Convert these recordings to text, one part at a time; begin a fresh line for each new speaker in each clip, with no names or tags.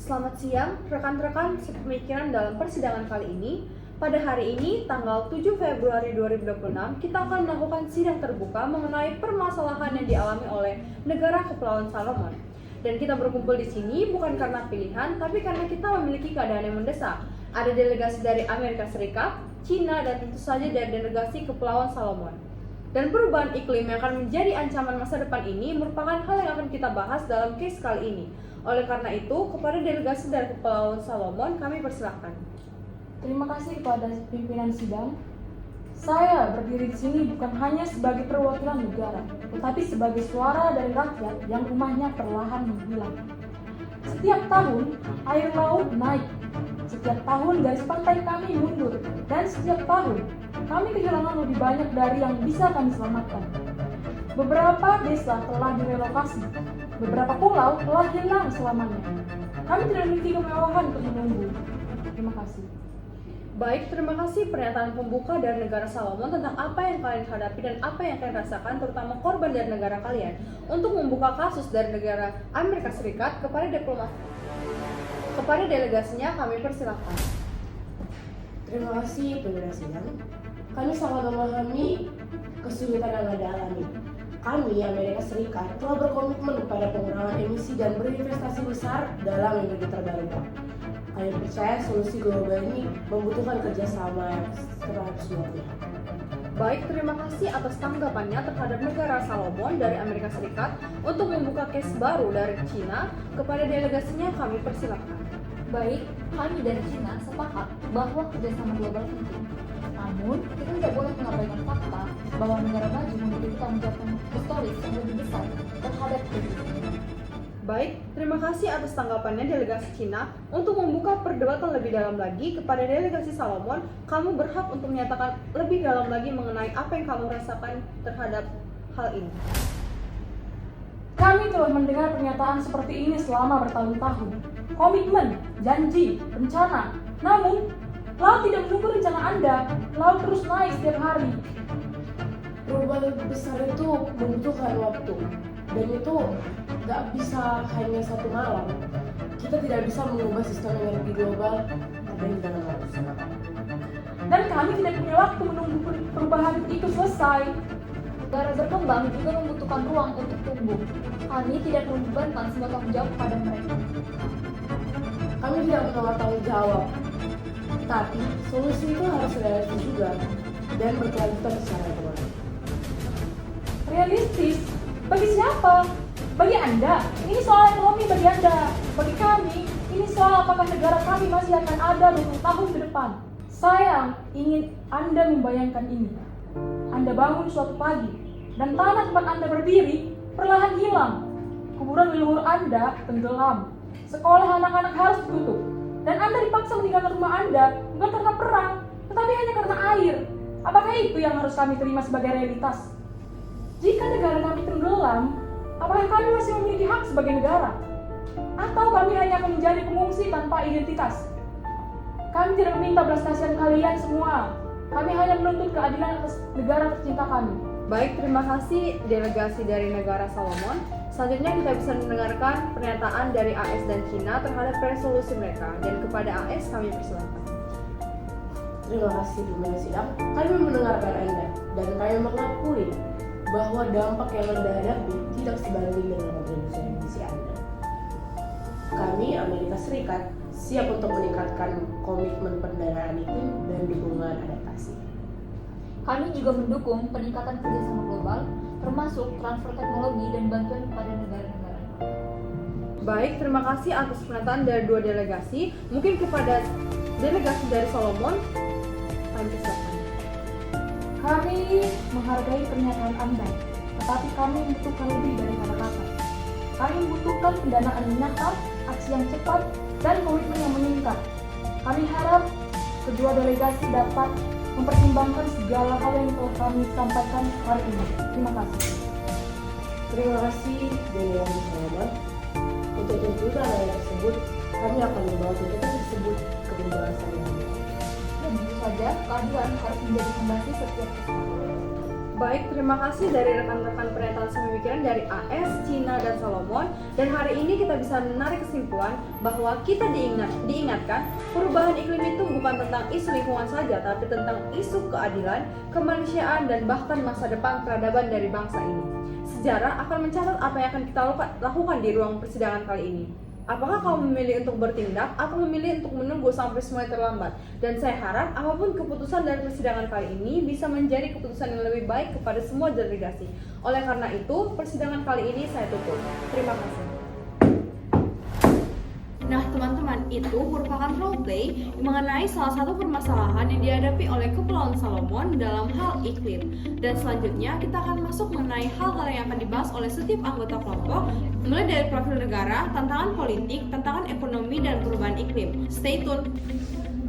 Selamat siang, rekan-rekan sepemikiran dalam persidangan kali ini. Pada hari ini, tanggal 7 Februari 2026, kita akan melakukan sidang terbuka mengenai permasalahan yang dialami oleh negara Kepulauan Salomon. Dan kita berkumpul di sini bukan karena pilihan, tapi karena kita memiliki keadaan yang mendesak. Ada delegasi dari Amerika Serikat, Cina, dan tentu saja dari delegasi Kepulauan Salomon. Dan perubahan iklim yang akan menjadi ancaman masa depan ini merupakan hal yang akan kita bahas dalam case kali ini. Oleh karena itu, kepada delegasi dari Kepulauan Salomon, kami persilahkan.
Terima kasih kepada pimpinan sidang. Saya berdiri di sini bukan hanya sebagai perwakilan negara, tetapi sebagai suara dari rakyat yang rumahnya perlahan menghilang. Setiap tahun, air laut naik. Setiap tahun, garis pantai kami mundur. Dan setiap tahun, kami kehilangan lebih banyak dari yang bisa kami selamatkan. Beberapa desa telah direlokasi. Beberapa pulau telah hilang selamanya. Kami tidak memiliki kemewahan untuk menunggu. Terima kasih.
Baik, terima kasih pernyataan pembuka dari negara Salomon tentang apa yang kalian hadapi dan apa yang kalian rasakan, terutama korban dari negara kalian. Untuk membuka kasus dari negara Amerika Serikat kepada delegasinya, kami persilahkan.
Terima kasih pimpinan sidang. Kami sangat memahami kesulitan yang Anda alami. Kami, Amerika Serikat, telah berkomitmen pada pengurangan emisi dan berinvestasi besar dalam energi terbarukan. Kami percaya solusi global ini membutuhkan kerjasama terhadap semua pihak.
Baik, terima kasih atas tanggapannya terhadap negara Salomon dari Amerika Serikat. Untuk membuka case baru dari Cina, kepada delegasinya kami persilahkan.
Baik, kami dari Cina sepakat bahwa kerjasama global penting. Namun, kita tidak boleh mengabaikan fakta bahwa negara maju memiliki tanggung jawab historis yang lebih besar terhadap krisis ini.
Baik, terima kasih atas tanggapannya delegasi Cina. Untuk membuka perdebatan lebih dalam lagi kepada delegasi Salomon, kamu berhak untuk menyatakan lebih dalam lagi mengenai apa yang kamu rasakan terhadap hal ini.
Kami telah mendengar pernyataan seperti ini selama bertahun-tahun. Komitmen, janji, rencana. Namun, laut tidak menunggu rencana Anda. Laut terus naik setiap hari.
Perubahan besar itu membutuhkan waktu, dan itu nggak bisa hanya satu malam. Kita tidak bisa mengubah sistem energi global ada di dalam waktu sekarang.
Dan kami tidak punya waktu menunggu perubahan itu selesai.
Negara berkembang juga membutuhkan ruang untuk tumbuh. Kami tidak membebankan semua tanggung jawab pada mereka.
Kami tidak menolak tanggung jawab, tapi solusi itu harus realistis juga dan berkelanjutan secara ekonomi.
Realistis? Bagi siapa? Bagi Anda, ini soal ekonomi bagi Anda. Bagi kami, ini soal apakah negara kami masih akan ada 20 tahun ke depan. Saya ingin Anda membayangkan ini. Anda bangun suatu pagi, dan tanah tempat Anda berdiri perlahan hilang. Kuburan leluhur Anda tenggelam. Sekolah anak-anak harus ditutup. Dan Anda dipaksa meninggalkan rumah Anda, bukan karena perang, tetapi hanya karena air. Apakah itu yang harus kami terima sebagai realitas? Jika negara kami tenggelam, apakah kami masih memiliki hak sebagai negara? Atau kami hanya akan menjadi pengungsi tanpa identitas? Kami tidak meminta belas kasihan kalian semua. Kami hanya menuntut keadilan atas negara tercinta kami.
Baik, terima kasih delegasi dari negara Salomon. Selanjutnya kita bisa mendengarkan pernyataan dari AS dan Cina terhadap resolusi mereka. Dan kepada AS kami persilakan.
Terima kasih pimpinan sidang. Kami mendengarkan Anda dan kami mengakui bahwa dampak yang Anda hadapi tidak sebanding dengan kontribusi emisi Anda. Kami, Amerika Serikat, siap untuk meningkatkan komitmen pendanaan iklim dan dukungan adaptasi.
Kami juga mendukung peningkatan kerjasama global, termasuk transfer teknologi dan bantuan kepada negara-negara.
Baik, terima kasih atas pernyataan dari dua delegasi. Mungkin kepada delegasi dari Salomon, kami persilakan.
Kami menghargai pernyataan Anda, tetapi kami membutuhkan lebih dari kata-kata. Kami membutuhkan pendanaan yang nyata, aksi yang cepat, dan komitmen yang meningkat. Kami harap kedua delegasi dapat mempertimbangkan segala hal yang telah kami sampaikan hari ini. Terima kasih.
Terima kasih delegasi Salomon. Untuk tuntutan tersebut, kami akan membawa tuntutan tersebut ke pembahasan yang lain.
Dan tentu saja, keadilan harus menjadi fondasi setiap kesepakatan.
Baik, terima kasih dari rekan-rekan pernyataan sepemikiran dari AS, Cina, dan Solomon. Dan hari ini kita bisa menarik kesimpulan bahwa kita diingatkan perubahan iklim itu bukan tentang isu lingkungan saja, tapi tentang isu keadilan, kemanusiaan, dan bahkan masa depan peradaban dari bangsa ini. Sejarah akan mencatat apa yang akan kita lakukan di ruang persidangan kali ini. Apakah kamu memilih untuk bertindak atau memilih untuk menunggu sampai semuanya terlambat? Dan saya harap apapun keputusan dari persidangan kali ini bisa menjadi keputusan yang lebih baik kepada semua delegasi. Oleh karena itu, persidangan kali ini saya tutup. Terima kasih. Nah teman-teman, itu merupakan roleplay mengenai salah satu permasalahan yang dihadapi oleh Kepulauan Solomon dalam hal iklim. Dan selanjutnya kita akan masuk mengenai hal-hal yang akan dibahas oleh setiap anggota kelompok, mulai dari profil negara, tantangan politik, tantangan ekonomi, dan perubahan iklim. Stay tune!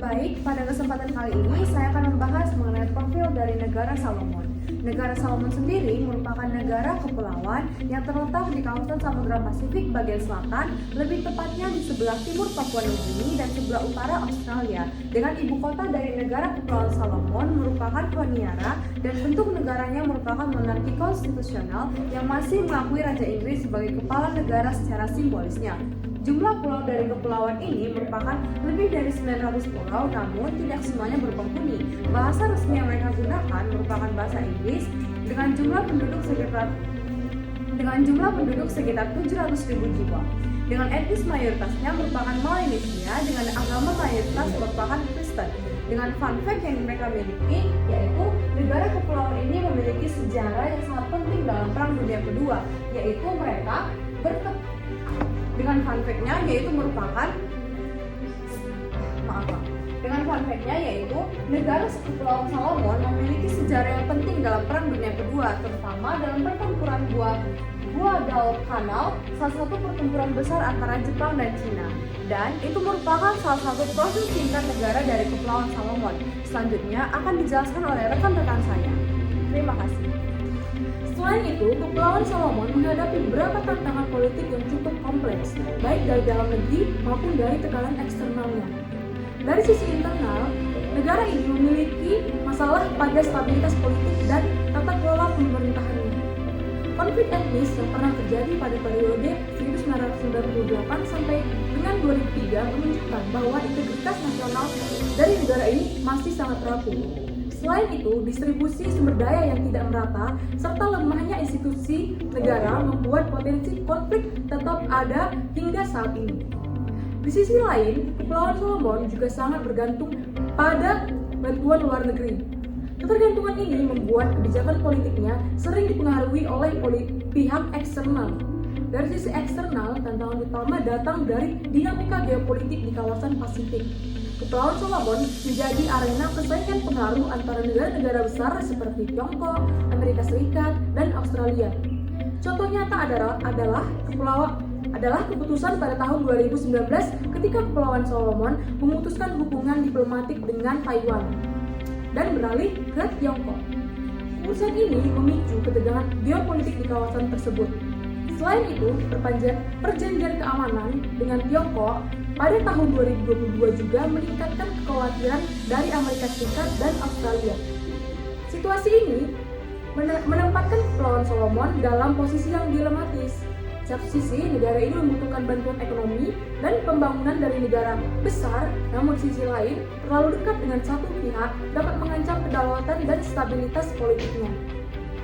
Baik, pada kesempatan kali ini saya akan membahas mengenai profil dari negara Solomon. Negara Solomon sendiri merupakan negara kepulauan yang terletak di kawasan Samudra Pasifik bagian selatan, lebih tepatnya di sebelah timur Papua Nugini dan sebelah utara Australia. Dengan ibu kota dari negara Kepulauan Solomon merupakan Honiara, dan bentuk negaranya merupakan monarki konstitusional yang masih mengakui Raja Inggris sebagai kepala negara secara simbolisnya. Jumlah pulau dari kepulauan ini merupakan lebih dari 900 pulau, namun tidak semuanya berpenghuni. Bahasa resmi yang mereka gunakan merupakan bahasa Inggris dengan jumlah penduduk sekitar 700.000 jiwa. Dengan etnis mayoritasnya merupakan Melanesia dengan agama mayoritas merupakan Kristen. Dengan fun fact yang mereka miliki, yaitu negara kepulauan ini memiliki sejarah yang sangat penting dalam Perang Dunia Kedua, yaitu mereka dengan fun fact-nya yaitu negara Kepulauan Solomon memiliki sejarah yang penting dalam Perang Dunia Kedua, terutama dalam pertempuran Guadalcanal, salah satu pertempuran besar antara Jepang dan Cina. Dan itu merupakan salah satu proses singkat negara dari Kepulauan Solomon. Selanjutnya akan dijelaskan oleh rekan-rekan saya. Terima kasih.
Selain itu, Kepulauan Solomon menghadapi beberapa tantangan politik yang cukup kompleks, baik dari dalam negeri maupun dari tekanan eksternalnya. Dari sisi internal, negara ini memiliki masalah pada stabilitas politik dan tata kelola pemerintahannya. Konflik etnis yang pernah terjadi pada periode 1998 sampai dengan 2003 menunjukkan bahwa integritas nasional dari negara ini masih sangat rapuh. Selain itu, distribusi sumber daya yang tidak merata serta lemahnya institusi negara membuat potensi konflik tetap ada hingga saat ini. Di sisi lain, Kepulauan Solomon juga sangat bergantung pada bantuan luar negeri. Ketergantungan ini membuat kebijakan politiknya sering dipengaruhi oleh pihak eksternal. Dari sisi eksternal, tantangan utama datang dari dinamika geopolitik di kawasan Pasifik. Kepulauan Solomon menjadi arena persaingan pengaruh antara negara-negara besar seperti Tiongkok, Amerika Serikat, dan Australia. Contoh nyata adalah keputusan pada tahun 2019 ketika Kepulauan Solomon memutuskan hubungan diplomatik dengan Taiwan dan beralih ke Tiongkok. Keputusan ini memicu ketegangan geopolitik di kawasan tersebut. Selain itu, perjanjian keamanan dengan Tiongkok pada tahun 2022 juga meningkatkan kekhawatiran dari Amerika Serikat dan Australia. Situasi ini menempatkan Kepulauan Solomon dalam posisi yang dilematis. Satu sisi, negara ini membutuhkan bantuan ekonomi dan pembangunan dari negara besar, namun di sisi lain, terlalu dekat dengan satu pihak dapat mengancam kedaulatan dan stabilitas politiknya.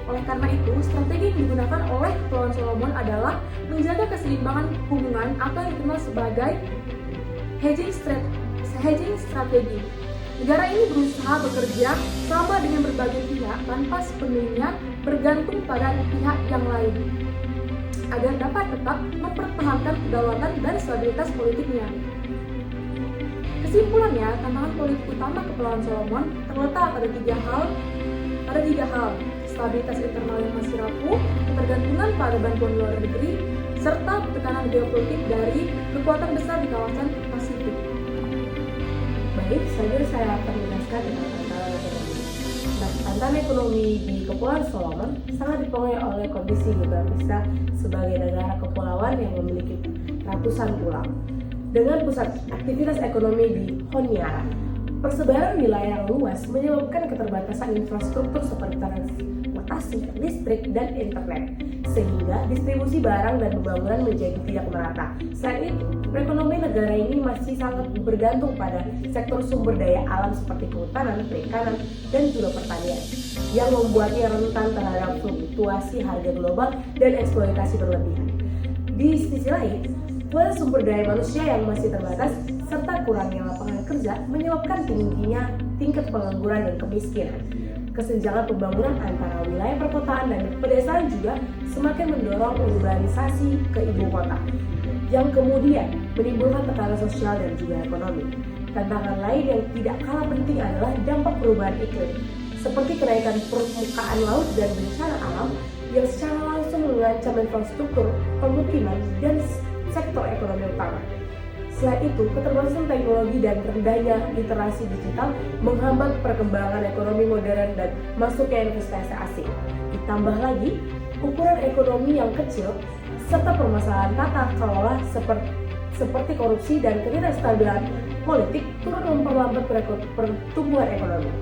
Oleh karena itu, strategi yang digunakan oleh Kepulauan Solomon adalah menjaga keseimbangan hubungan atau yang dikenal sebagai hedging strategi. Negara ini berusaha bekerja sama dengan berbagai pihak tanpa sepenuhnya bergantung pada pihak yang lain, agar dapat tetap mempertahankan kedaulatan dan stabilitas politiknya. Kesimpulannya, tantangan politik utama Kepulauan Solomon terletak pada tiga hal: stabilitas internal yang masih rapuh, ketergantungan pada bantuan luar negeri, serta tekanan geopolitik dari kekuatan besar di kawasan Pasifik.
Baik, saya akan menjelaskan tentang tantangan ekonomi. Nah, tantangan ekonomi di Kepulauan Solomon sangat dipengaruhi oleh kondisi geografisnya sebagai negara kepulauan yang memiliki ratusan pulau. Dengan pusat aktivitas ekonomi di Honiara, persebaran wilayah yang luas menyebabkan keterbatasan infrastruktur seperti transportasi, listrik, dan internet, sehingga distribusi barang dan pembangunan menjadi tidak merata. Selain itu, perekonomian negara ini masih sangat bergantung pada sektor sumber daya alam seperti kehutanan, perikanan, dan juga pertanian, yang membuatnya rentan terhadap fluktuasi harga global dan eksploitasi berlebihan. Di sisi lain, kualitas sumber daya manusia yang masih terbatas serta kurangnya lapangan kerja menyebabkan tingginya tingkat pengangguran dan kemiskinan. Kesenjangan pembangunan antara wilayah perkotaan dan pedesaan juga semakin mendorong urbanisasi ke ibu kota, yang kemudian menimbulkan tekanan sosial dan juga ekonomi. Tantangan lain yang tidak kalah penting adalah dampak perubahan iklim, seperti kenaikan permukaan laut dan bencana alam yang secara langsung mengancam infrastruktur, pemukiman, dan sektor ekonomi utama. Selain itu, keterbatasan teknologi dan rendahnya literasi digital menghambat perkembangan ekonomi modern dan masuknya investasi asing. Ditambah lagi, ukuran ekonomi yang kecil serta permasalahan tata kelola seperti korupsi dan ketidakstabilan politik turut memperlambat pertumbuhan ekonomi.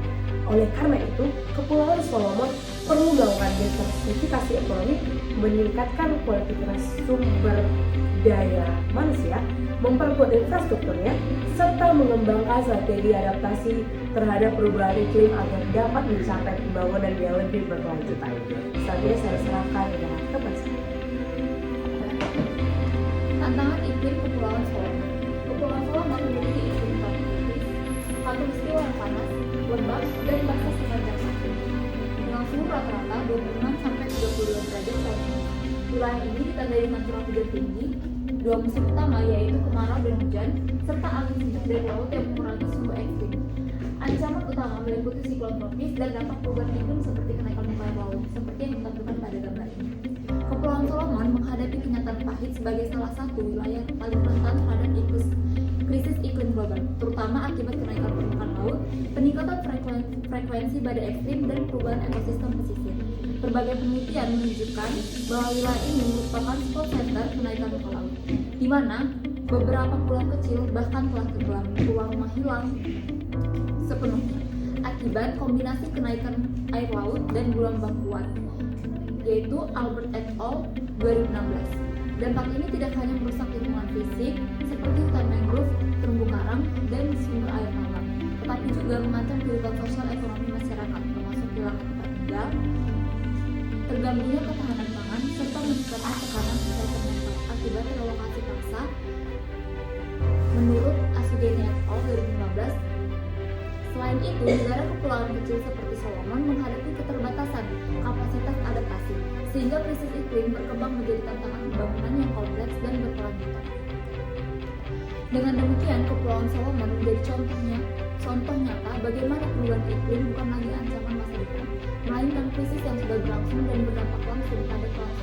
Oleh karena itu, Kepulauan Solomon perlu melakukan diversifikasi ekonomi, meningkatkan kualitas sumber daya manusia, memperkuat infrastrukturnya, serta mengembangkan strategi adaptasi terhadap perubahan iklim agar dapat mencapai pembangunan yang lebih berkelanjutan. Selanjutnya saya serahkan kepada saya.
Tantangan iklim Kepulauan Solomon. Kepulauan Solomon memiliki iklim tropis, khatulistiwa yang panas, lembab, dan basah sepanjang tahun, dengan suhu rata-rata 26 sampai 32 derajat Celcius. Wilayah ini ditandai dengan curah hujan tinggi, dua musim utama yaitu kemarau dan hujan, serta angin sejuk dari laut yang mengurangi suhu ekstrim. Ancaman utama meliputi siklon tropis dan dampak perubahan iklim seperti kenaikan muka air laut, seperti yang ditampilkan pada gambar ini. Kepulauan Solomon menghadapi kenyataan pahit sebagai salah satu wilayah paling rentan terhadap krisis iklim global, terutama akibat kenaikan permukaan laut, peningkatan frekuensi badai ekstrim, dan perubahan ekosistem pesisir. Berbagai penelitian menunjukkan bahwa wilayah ini merupakan spot center kenaikan muka laut, di mana beberapa pulau kecil bahkan telah tenggelam, pulau menghilang sepenuhnya akibat kombinasi kenaikan air laut dan gelombang kuat, yaitu Albert et al. 2016. Dampak ini tidak hanya merusak lingkungan fisik seperti hutan mangrove, terumbu karang, dan sumber air tawar, tetapi juga mengancam kehidupan sosial ekonomi masyarakat, termasuk hilang tempat tinggal, terganggunya ketahanan pangan, serta meningkatnya tekanan kesehatan mental akibat relokasi paksa. Menurut Asugeni et al. 2015, selain itu, negara kepulauan kecil seperti Solomon menghadapi keterbatasan kapasitas adaptasi, sehingga krisis iklim berkembang menjadi tantangan pembangunan yang kompleks dan berkelanjutan. Dengan demikian, Kepulauan Solomon menjadi contoh nyata bagaimana perubahan iklim bukan lagi ancaman masa depan, melainkan krisis yang sudah berlangsung dan berdampak langsung pada kelangsungan